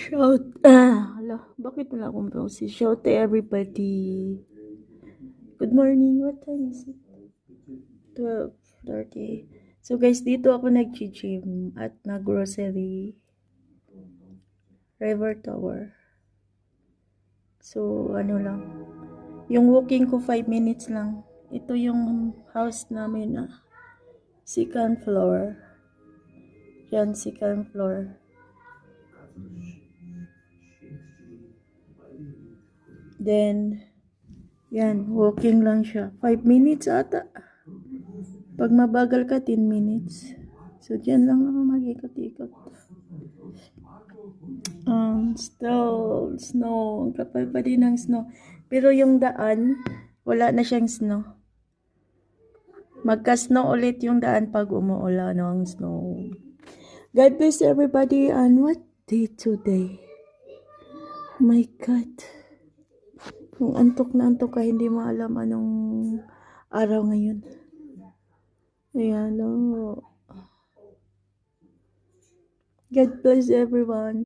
Hala, bakit wala akong boses? Shout to everybody. Good morning, what time is it? 12:30. So guys, dito ako nag-gym at nag-grocery. River Tower. So, ano lang. Yung walking ko 5 minutes lang. Ito yung house namin na second floor. Yan, second floor. Then, yan, walking lang siya. 5 minutes ata. Pag mabagal ka, 10 minutes. So, dyan lang ako mag-ikot-ikot. Still, snow. Ang kapal pa din ng snow. Pero yung daan, wala na siyang snow. Magka-snow ulit yung daan pag umuulan ng snow. God bless everybody and what day today? My God. Kung antok na antok ka, hindi mo alam anong araw ngayon. Ayan, oh. God bless everyone.